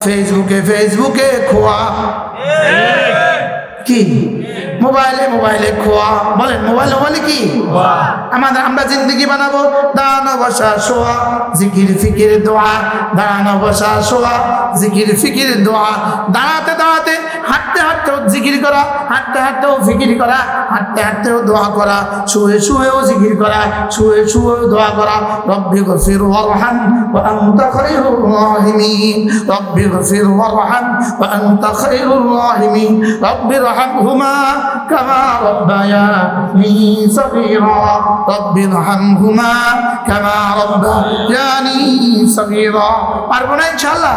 ফেসবুকে খোয়া কি মোবাইলে খোয়া বলেন মোবাইলে কি আমরা জিন্দগি বানাবো দাঁড়ানো বসা শোয়া জিকির ফিকির দোয়া দাঁড়ানো বসা শোয়া জিকির ফিকির দোয়া দাঁড়াতে দাঁড়াতে হাঁটতে হাঁটতেও জিকির করা হাঁটতে হাঁটতেও ফিকির করা হাঁটতে হাঁটতেও দোয়া করা শুয়েও জিকির করা শুয়েও দোয়া করা রব্বি গফির ওয়ারহাম ওয়া আনতা খায়রুর রাহিমিন রব্বি গফির ওয়ারহাম ওয়া আনতা খায়রুর রাহিমিন রব্বির রহমহুমা কামা রাব্বায়ানি সগীরা রব্বির রহমহুমা কামা রাব্বায়ানি সগীরা পারবো না ইনশাআল্লাহ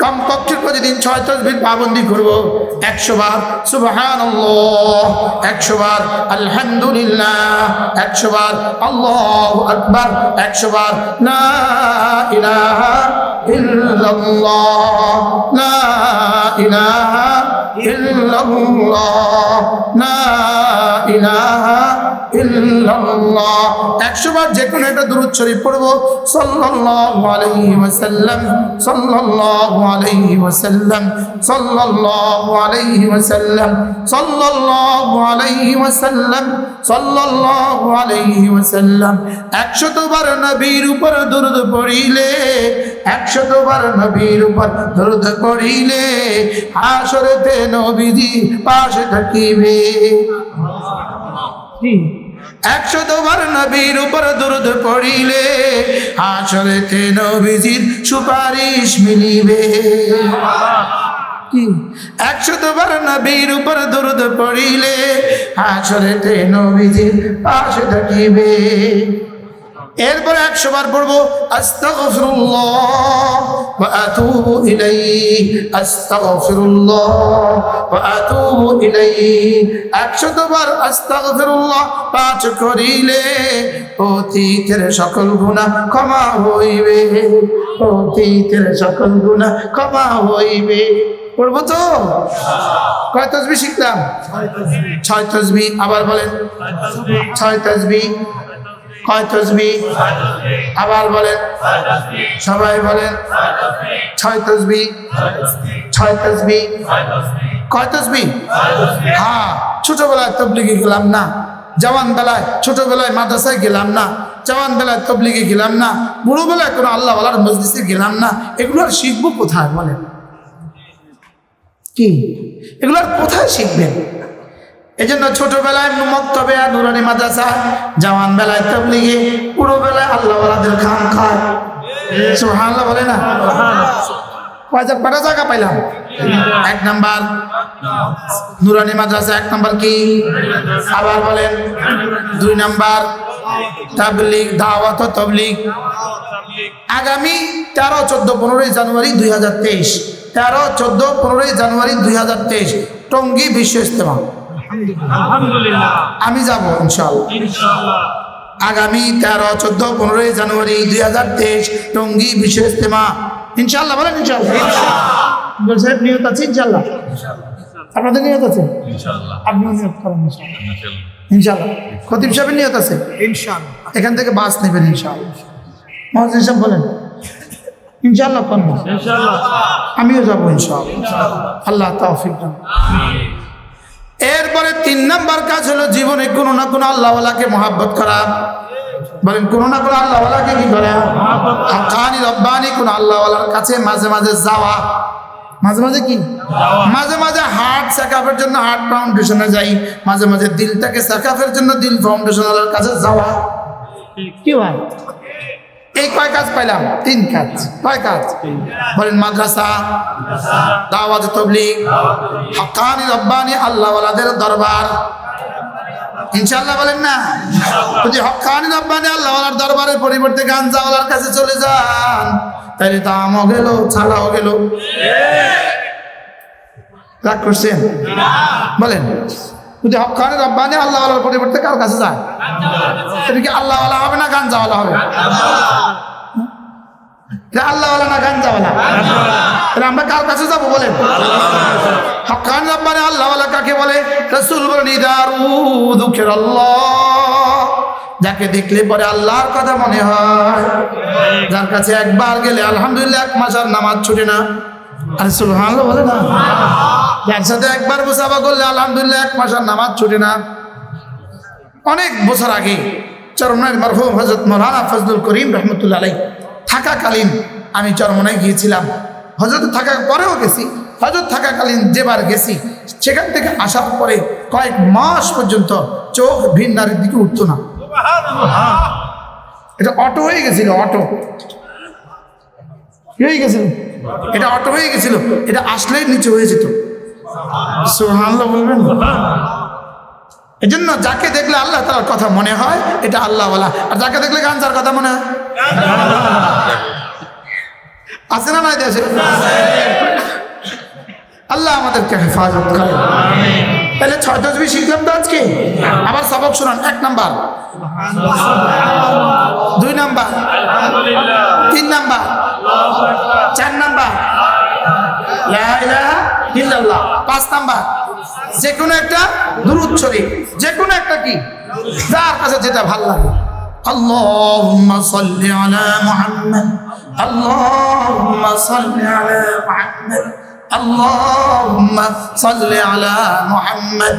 কমপক্ষে প্রতিদিন 6 তাসবিহ পাবন্দি করব 100 বার সুবহানাল্লাহ 100 বার আলহামদুলিল্লাহ 100 বার আল্লাহু আকবার 100 বার লা ইলাহা ইল্লাল্লাহ লা ইলাহা ইল্লাল্লাহ লা ইলাহা ইল্লাল্লাহ 100 বার যে কোনো একটা দুরূদ শরীফ পড়ব সাল্লাল্লাহু আলাইহি ওয়াসাল্লাম সাল্লাল্লাহু আলাইহি ওয়াসাল্লাম সাল্লাল্লাহু আলাইহি ওয়াসাল্লাম সাল্লাল্লাহু আলাইহি ওয়াসাল্লাম সাল্লাল্লাহু আলাইহি ওয়াসাল্লাম 100 বার নবীর উপর দরুদ পড়িলে 100 বার নবীর উপর দরুদ পড়িলে হাশরেতে নবীজি পাশে থাকিবে 100 বার নবীর উপর দরুদ পড়িলে হাশরেতে নবীজির সুপারিশ মিলিবে 100 বার নবীর উপর দরুদ পড়িলে হাশরেতে নবীজির পাশে থাকিবে এরপর 100 বার পড়বো আস্তাগফিরুল্লাহ ওয়া আতুবু ইলাইহি আস্তাগফিরুল্লাহ ওয়া আতুবু ইলাইহি 100 বার আস্তাগফিরুল্লাহ পাঠ করিলে অতীতের সকল গুনাহ ক্ষমা হইবে অতীতের সকল গুনাহ ক্ষমা হইবে পড়বো তো কয় তাসবিহ শিখলাম 6 তাসবিহ আবার বলেন 6 তাসবিহ কয় তাসবিহ আবার বলেন সবাই বলেন 6 তাসবিহ 6 তাসবিহ কয় তাসবিহ হ্যাঁ ছোটবেলায় তাবলীগে গেলাম না ছোটবেলায় মাদ্রাসায় গেলাম না জওয়ানবেলায় তাবলীগে গেলাম না বুড়োবেলায় কোনো আল্লাহওয়ালার মজলিসে গেলাম না এগুলো আর শিখবো কোথায় বলেন কি এগুলো আর কোথায় শিখবেন এই জন্য ছোটবেলায় মক্তবে আর নুরানি মাদ্রাসা জওয়ান বেলায় তাবলীগে পুরো বেলায় আল্লাহওয়ালাদের খান খায় সুবহানাল্লাহ বলে না কয়টা জায়গা পাইলাম 1 নাম্বার নুরানি মাদ্রাসা 1 নাম্বার কি আবার বলেন 2 নাম্বার তাবলীগ দাওয়াত ও তাবলীগ আগামী 13 14 15 জানুয়ারি 2023 13 14 15 জানুয়ারি 2023 টঙ্গী বিশ্ব ইজতেমা আলহামদুলিল্লাহ আমি যাব ইনশাআল্লাহ আগামী 13 14 15 জানুয়ারি 2023 টঙ্গী বিশ্ব ইজতেমা ইনশাআল্লাহ বলেন ইনশাআল্লাহ বলছেন নিয়ত আছে ইনশাআল্লাহ আপনাদের নিয়ত আছে ইনশাআল্লাহ আপনি নিয়ত করেন ইনশাআল্লাহ খতিব সাহেবের নিয়ত আছে ইনশাআল্লাহ এখান থেকে বাস নেবেন ইনশাআল্লাহ মুয়াজ্জিন সাহেব বলেন ইনশাআল্লাহ কোন ইনশাআল্লাহ আমিও যাব ইনশাআল্লাহ আল্লাহ তৌফিক দান আমিন এরপরে 3 নাম্বার কাজ হলো জীবনে কোনো না কোনো আল্লাহওয়ালাকে মহব্বত করা বলেন কোনো না কোনো আল্লাহওয়ালাকে কি করা হাক্কানি রব্বানি কোন আল্লাহওয়ালার কাছে মাঝে মাঝে যাওয়া মাঝে কি মাঝে মাঝে হার্ট চেকআপের জন্য হার্ট ফাউন্ডেশনে যাই মাঝে মাঝে দিলটাকে চেকআপের জন্য দিল ফাউন্ডেশনের কাছে যাওয়া কি হয় এই কয় কাজ পাইলাম 3 কাজ কয় কাজ বলেন মাদ্রাসা দাওয়াত তাবলীগ হাক্কানি রব্বানি আল্লাহওয়ালাদের দরবার ইনশাআল্লাহ বলেন না যদি হাক্কানি রব্বানি আল্লাহওয়ালার দরবারের পরিবর্তে গাঞ্জাওয়ালার কাছে চলে যান তাহলে দামও গেল ছালাও গেল রাগ করছেন বলেন যদি হাক্কানি রব্বানি আল্লাহওয়ালার পরিবর্তে কার কাছে যায় এটা কি আল্লাহওয়ালা হবে না গাঞ্জাওয়ালা হবে আল্লাহওয়ালা না গাঞ্জাওয়ালা আমরা কার কাছে যাবো বলেন হাক্কানি রব্বানি আল্লাহওয়ালা কাকে বলে রাসূল বলেন ইদারু যিকরাল্লাহ যাকে দেখলে পরে আল্লাহর কথা মনে হয়, যার কাছে একবার গেলে আলহামদুলিল্লাহ 1 মাস আর নামাজ ছুটে না। আরে সুবহানাল্লাহ বলে না, যার সাথে একবার মুসাফা করলে আলহামদুলিল্লাহ 1 মাস আর নামাজ ছুটে না। অনেক বছর আগে চরমনাইয়ের মরহুম হযরত মাওলানা ফজলুল করিম রহমতুল্লাহ আলাইহি থাকাকালীন আমি চরমনায় গিয়েছিলাম। হযরত থাকার পরেও গেছি, হযরত থাকাকালীন যেবার গেছি সেখান থেকে আসার পরে কয়েক মাস পর্যন্ত চোখ ভিন্নারের দিকে উঠতো না। এটা অটো হয়ে গেছিল, অটো হয়ে গেছিল, এটা অটো হয়ে গেছিল, এটা আসলেই নিচে হয়ে যেত। সুবহানাল্লাহ বলবেন। এজন্য যাকে দেখলে আল্লাহ তাআলার কথা মনে হয় এটা আল্লাহ ওয়ালা, আর যাকে দেখলে গাঞ্জার কথা মনে হয় আছে না নাই দেশে? আল্লাহ আমাদেরকে হেফাজত করে। তাহলে 6 তাসবিহ শিখলাম তো আজকে। আবার সবক শুনান। 1 নাম্বার, 2 নাম্বার, 3 নাম্বার, 4 নাম্বার লা ইলাহা ইল্লাল্লাহ, 5 নাম্বার যে কোনো একটা দুরূদ শরীফ, যে কোনো একটা কি যার কাছে যেটা ভালো লাগে। আল্লাহুম্মা সাল্লি আলা মুহাম্মদ, আল্লাহুম্মা সাল্লি আলা মুহাম্মদ, আল্লাহুম্মা সাল্লি আলা মুহাম্মদ।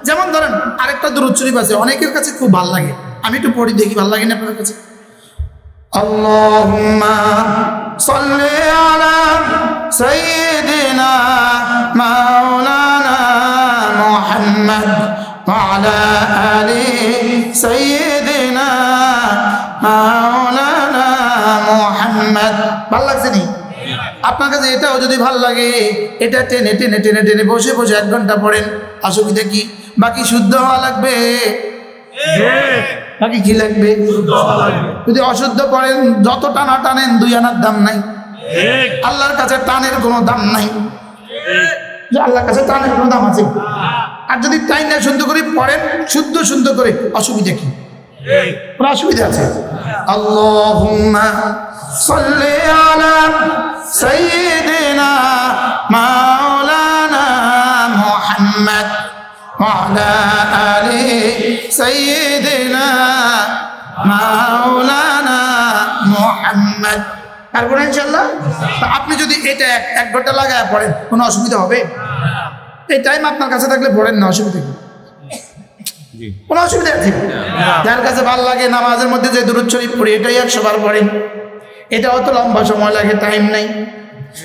যেমন ধরেন আরেকটা দুরূদ শরীফ আছে অনেকের কাছে খুব ভালো লাগে, আমি একটু পড়ি দেখি ভালো লাগে না আপনার কাছে। আল্লাহুম্মা সাল্লি আলা সাইয়্যিদিনা মাওলানা মুহাম্মদ ওয়া আলা আলি সাইয়্যিদিনা মাওলানা মুহাম্মদ। ভালো লাগছে নি? আপনার কাছে এটাও যদি ভালো লাগে এটা টেনে টেনে টেনে টেনে বসে বসে 1 ঘন্টা পড়েন, অসুবিধা কি? বাকি শুদ্ধ হওয়া লাগবে, বাকি কি লাগবে? যদি অশুদ্ধ পড়েন যত টানা টানেন 2 আনার দাম নাই। আল্লাহর কাছে টানের কোনো দাম নাই, আল্লাহর কাছে টানের কোনো দাম আছে? আর যদি তাই না শুদ্ধ করে পড়েন, শুদ্ধ করে, অসুবিধা কি? কোনো অসুবিধা আছে? আল্লাহুম্মা সাল্লি আলা সাইয়্যিদিনা মাওলানা মুহাম্মদ ওয়া আলা আলি সাইয়্যিদিনা মাওলানা মুহাম্মদ। তারপরে ইনশাআল্লাহ আপনি যদি এটা 1 ঘন্টা লাগায় পড়েন কোনো অসুবিধা হবে? এই টাইম আপনার কাছে থাকলে পড়েন না, অসুবিধা কি? কোনো অসুবিধা আছে? যার কাছে ভালো লাগে নামাজের মধ্যে যে দুরূদ শরীফ পড়ি এটাই 100 বার পড়েন, এটা অত লম্বা সময় লাগে, টাইম নাই।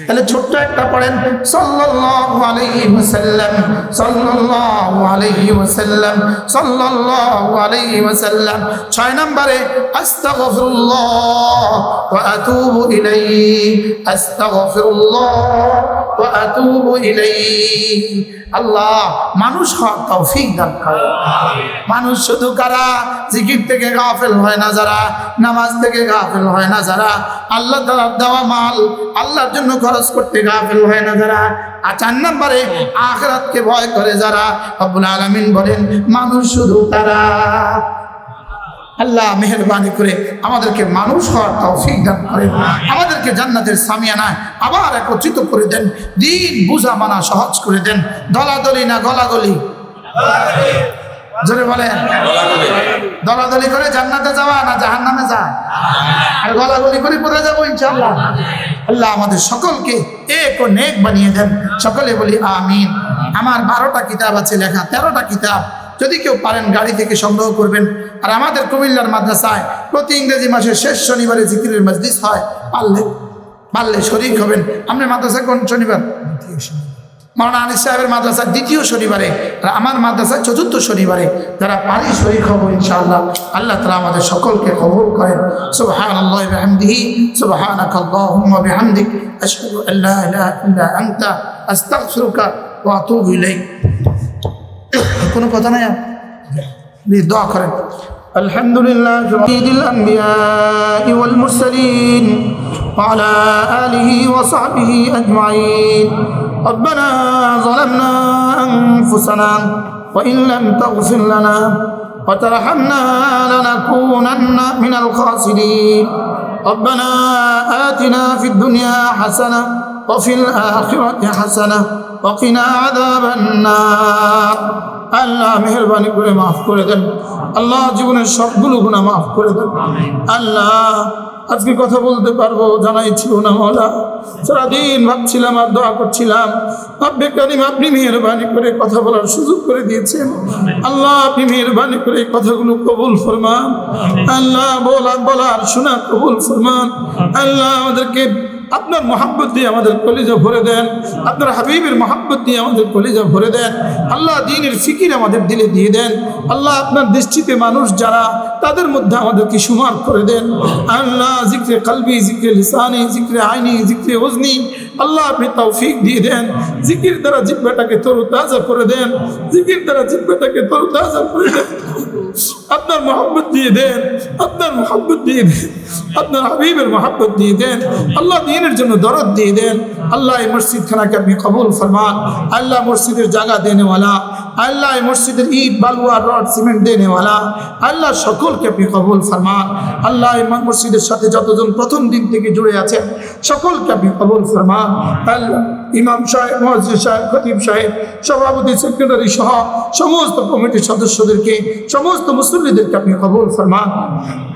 তাহলে ছোট্ট একটা পড়েন সাল্লাল্লাহু আলাইহি ওয়াসাল্লাম, সাল্লাল্লাহু আলাইহি ওয়াসাল্লাম, সাল্লাল্লাহু আলাইহি ওয়াসাল্লাম। 6 নম্বরে আস্তাগফিরুল্লাহ ওয়া আতুবু ইলাইহি, আস্তাগফিরুল্লাহ ওয়া আতুবু ইলাইহি। আল্লাহ মানুষ হওয়ার তৌফিক দান করে। মানুষ শুধু কারা জিকির থেকে গাফেল হয় না, যারা নামাজ থেকে গাফেল হয় না, যারা আল্লাহ তাআলার দেওয়া মাল আল্লাহর জন্য খরচ করতে গাফেল হয় না, যারা 4 নম্বরে আখিরাতকে ভয় করে, যারা রব্বুল আলামিন বলেন মানুষ শুধু তারা। আল্লাহ মেহেরবানি করে আমাদেরকে মানুষ হওয়ার তৌফিক দান করেন, আমাদেরকে জান্নাতের সামিয়ানায় আবার একত্রিত করে দেন, দিন বুঝা মানা সহজ করে দেন। দলাদলি না গলাগলি? জোরে বলেন। দলাদলি করে জান্নাতে যাওয়া না জাহান্নামে যাওয়া? আর গলাগলি করে কোথায় যাবো ইনশাআল্লাহ? আল্লাহ আমাদের সকলকে এক ও নেক বানিয়ে দেন, সকলে বলি আমিন। আমার 12টা কিতাব আছে লেখা, 13টা কিতাব, যদি কেউ পারেন গাড়ি থেকে সংগ্রহ করবেন। আর আমাদের কুমিল্লার মাদ্রাসায় প্রতি ইংরেজি মাসের শেষ শনিবারে জিকিরের মজলিস হয়, পারলে শরীক হবেন। আপনার মাদ্রাসায় কোন শনিবার? মাওলানা আনিস সাহেবের মাদ্রাসার 2য় শনিবারে, আর আমার মাদ্রাসায় 4র্থ শনিবারে। যারা পারি শরীক হব ইনশাআল্লাহ। আল্লাহ তাআলা আমাদের সকলকে কবুল করেন। সুবহানাল্লাহি ওয়া বিহামদিহি, সুবহানাকাল্লাহুম্মা ওয়া বিহামদিক, আশহাদু আল লা ইলাহা ইল্লা আনতা, আস্তাগফিরুকা ওয়া আতুবু ইলাইক। কোনো কথা নাই? দোয়া করেন। আলহামদুলিল্লাহ সাইয়্যিদুল আমবিয়া ওয়াল মুরসালিন ওয়া আলা আলিহি ওয়া সাহবিহি আজমাইন। ربنا ظلمنا أنفسنا وإن لم تغفر لنا وترحمنا لنكونن من الخاسرين. ربنا آتنا في الدنيا حسنة وفي الآخرة حسنة وقنا عذاب النار আল্লাহ মেহেরবানি করে মাফ করে দেন আল্লাহ জীবনের সবগুলো গুনাহ মাফ করে দেন আল্লাহ আজকে কথা বলতে পারবো জানাই ছিল না মওলা সারাদিন ভাবছিলাম আর দোয়া করছিলাম রব্বে কারীম আপনি মেহেরবানি করে কথা বলার সুযোগ করে দিয়েছেন আল্লাহ আপনি মেহেরবানি করে এই কথাগুলো কবুল ফরমান আল্লাহ বলার শোনা কবুল ফরমান আল্লাহ আমাদেরকে আপনার মোহাব্বত দিয়ে আমাদের কলিজা ভরে দেন আপনার হাবিবের মোহাব্বত দিয়ে আমাদের কলিজা ভরে দেন আল্লাহ দ্বীনের ফিকির আমাদের দিলে দিয়ে দেন আল্লাহ আপনার দৃষ্টিতে মানুষ যারা তাদের মধ্যে আমাদেরকে সুমার করে দেন আল্লাহ জিক্রে কলবি জিক্রে লিসানি জিক্রে আইনি জিক্রে ওজনি আল্লাহ আপনি তৌফিক দিয়ে দেন জিকির দ্বারা জিহ্বাটাকে তরতাজা করে দেন জিকির দ্বারা জিহ্বাটাকে তরতাজা করে দেন আপনার মোহাব্বত দিয়ে দেন আপনার মোহাব্বত দিয়ে দেন আপনার হাবিবের মোহাব্বত দিয়ে দেন আল্লাহ দ্বীনের জন্য দরদ দিয়ে দেন আল্লাহ এই মসজিদ খানাকে আপনি কবুল ফরমান আল্লাহ মসজিদের জায়গা দেনেওয়ালা আল্লাহ এই মসজিদের ইট বালুয়া রড সিমেন্ট দেনেওয়ালা আল্লাহ সকলকে আপনি কবুল ফরমান আল্লাহ এই মসজিদের সাথে যতজন প্রথম দিন থেকে জুড়ে আছেন সকলকে আপনি কবুল ফরমান আল্লাহ ইমাম সাহেব মুয়াজ্জিন সাহেব খতিব সাহেব সভাপতি সেক্রেটারি সহ সমস্ত কমিটির সদস্যদেরকে সমস্ত মুসল্লিদেরকে আপনি কবুল ফরমান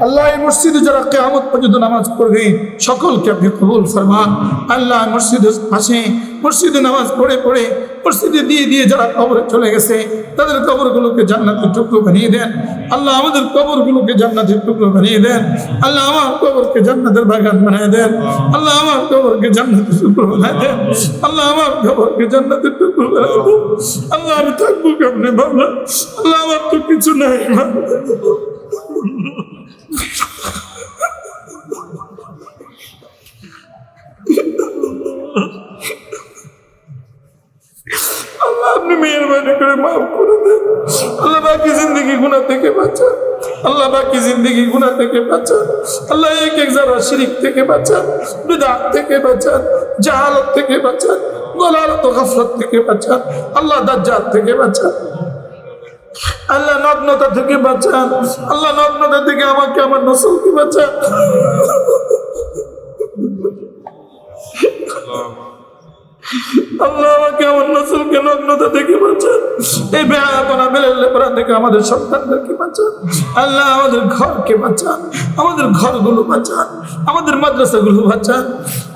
আল্লাহ এই মসজিদে যারা কিয়ামত পর্যন্ত নামাজ পড়বে সকলকে আপনি কবুল ফরমান আল্লাহ মসজিদের পাশে মসজিদে নামাজ পড়ে পড়ে মসজিদে দিয়ে যারা কবরে চলে গেছে তাদের কবরগুলোকে জান্নাতের টুকরো বানিয়ে দেন আল্লাহ আমাদের কবরগুলোকে জান্নাতের টুকরো বানিয়ে দেন আল্লাহ আমার কবরকে জান্নাতের বাগান বানিয়ে দেন আল্লাহ আমার কবরকে জান্নাতের টুকরো বানিয়ে দেন আল্লাহ আমার কবরকে জান্নাতের টুকরো বানিয়ে দেন আল্লাহ আমি থাকবো কেমনে ভাবলাম আল্লাহ আমার তো কিছু নাই আল্লাহ আপনি মেহেরবানি করে মাফ করে দেন আল্লাহ বাকি জিন্দগি গুনাহ থেকে বাঁচান আল্লাহ বাকি জিন্দগি গুনাহ থেকে বাঁচান আল্লাহ এক যারা শিরক থেকে বাঁচান বিদআত থেকে বাঁচান জাহালত থেকে বাঁচান গলালত ও গাফলত থেকে বাঁচান আল্লাহ দাজ্জাল থেকে বাঁচান আল্লাহ নগ্নতা থেকে বাঁচান আল্লাহ নগ্নতা থেকে আমাকে আমার নসলকে বাঁচান আল্লাহ আমাকে আমার নসলকে নগ্নতা থেকে বাঁচান এই বেহায়াপনা বেলেল্লেপনা থেকে আমাদের সন্তানদেরকে বাঁচান আল্লাহ আমাদের ঘরকে বাঁচান আমাদের ঘরগুলো বাঁচান আমাদের মাদ্রাসাগুলো বাঁচান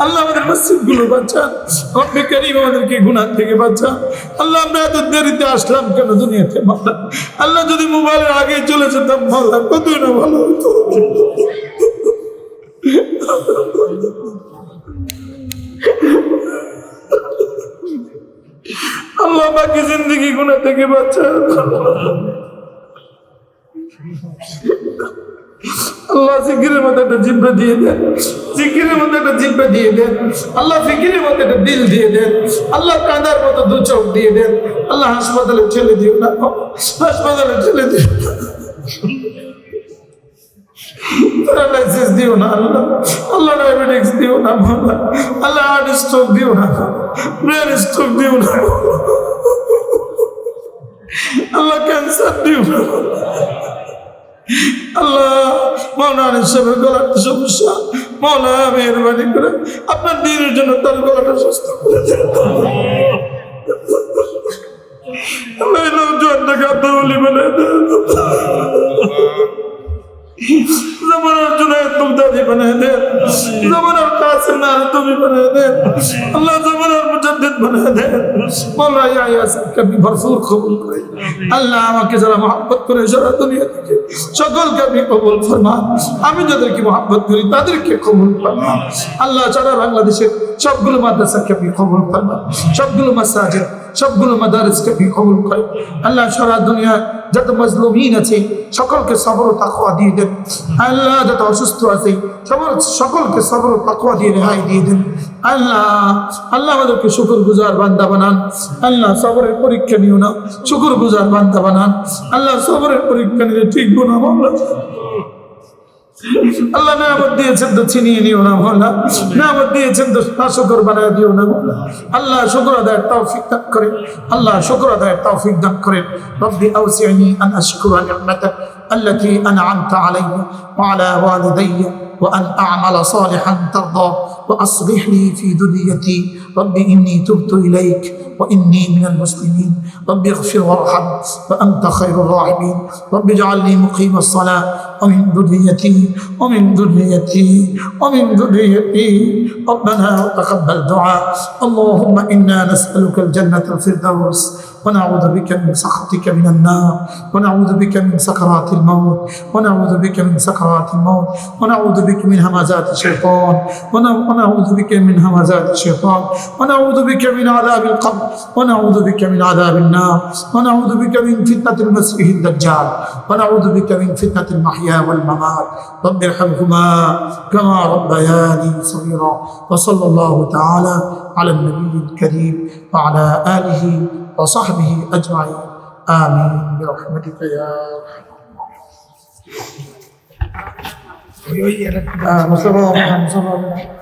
আল্লাহ আমাদের মসজিদগুলো বাঁচান রব্বে কারীম আমাদেরকে গুনাহ থেকে বাঁচান আল্লাহ আমরা এত দেরিতে আসলাম কেন দুনিয়াতে মাওলা আল্লাহ যদি মোবাইলের আগে চলে যেতাম মাওলা কতই না ভালো হতো আল্লাহ বাকি জিন্দগি গুনাহ থেকে বাঁচান আল্লাহ জিকিরের মধ্যে একটা জিহ্বা দিয়ে দেন জিকিরের মধ্যে একটা জিহ্বা দিয়ে দেন আল্লাহ ফিকিরের মধ্যে একটা দিল দিয়ে দেন আল্লাহ কাঁদার মতো দু চোখ দিয়ে দেন আল্লাহ হাসপাতালে ঠেলে দিও না হাসপাতালে ঠেলে দিও প্যারালাইসিস দিও না আল্লাহ আল্লাহ ডায়াবেটিক্স দিও না আল্লাহ হার্ট স্ট্রোক দিও না ব্রেন স্ট্রোক দিও না আল্লাহ ক্যান্সার দিও না আল্লাহ মাওলানা সাহেবের গলার সমস্যা মাওলা মেহেরবানি করে আপনার দ্বীনের জন্য তার গলাটা সুস্থ করে দেন আল্লাহ এই লোকজনটাকে আপনার ওলি বানিয়ে দেন ज़माना जुनैद बगदादी बना दे, ज़माना कासिम नारतुबी बना दे, अल्लाह ज़माना मुजद्दिद बना दे, मौला या सबके भी भरपूर कबूल करे, अल्लाह আমাকে যারা মহব্বত করে সারা দুনিয়া থেকে সকলকে আপনি কবুল ফরমান, আমি যাদেরকে মহব্বত করি তাদেরকে কবুল ফরমান, আল্লাহ সারা বাংলাদেশের সবগুলো মাদ্রাসাকে আপনি কবুল ফরমান, সবগুলো মাসাজিদ সবগুলো মাদারিসকে আপনি কবুল করেন, আল্লাহ সারা দুনিয়া যত মজলুমিন আছে সকলকে সবর ও তাকওয়া দিয়ে দেন, আল্লাহ যত অসুস্থ আছে সকলকে সবর ও তাকওয়া দিয়ে রেহাই দিয়ে দেন, আল্লাহ আল্লাহ আমাদেরকে শুকরগুজার বান্দা বানান, আল্লাহ সবরের পরীক্ষা নিও না, শুকরগুজার বান্দা বানান, আল্লাহ সবরের পরীক্ষা নিলে ঠিক না মাওলা, আল্লাহ নিয়ামত দিয়েছেন তো ছিনিয়ে নিও না মাওলা, নিয়ামত দিয়েছেন তো নাশুকর বানায় দিও না মাওলা, আল্লাহ শুকর আদায়ের তৌফিক দান করেন, আল্লাহ শুকর আদায়ের তৌফিক দান করেন, রব্বি আওসি'নি আন আশকুরা নি'মাতাক আল্লাতী আন'আমতা আলাইয়া ওয়া আলা ওয়ালিদাইয়া وأن أعمل صالحا ترضى وأصلح لي في ذريتي رب إني تبت إليك وإني من المسلمين رب اغفر وارحم وأنت خير الراحمين رب اجعلني مقيم الصلاة ومن ذريتي ومن ذريتي ومن ذريتي ربنا تقبل دعاء اللهم إنا نسألك الجنة الفردوس ونعوذ بك من سخطك من النار ونعوذ بك من سكرات الموت ونعوذ بك من سكرات الموت ونعوذ بك من همزات الشيطان ونعوذ بك من همزات الشيطان ونعوذ بك من عذاب القبر ونعوذ بك من عذاب النار ونعوذ بك من فتنة المسيح الدجال ونعوذ بك من فتنة المحيا والممات رب ارحمهما كما ربياني صغيرا وصلى الله تعالى على النبي الكريم وعلى آله وصحبه أجمعين آمين برحمتك يا أرحم الراحمين.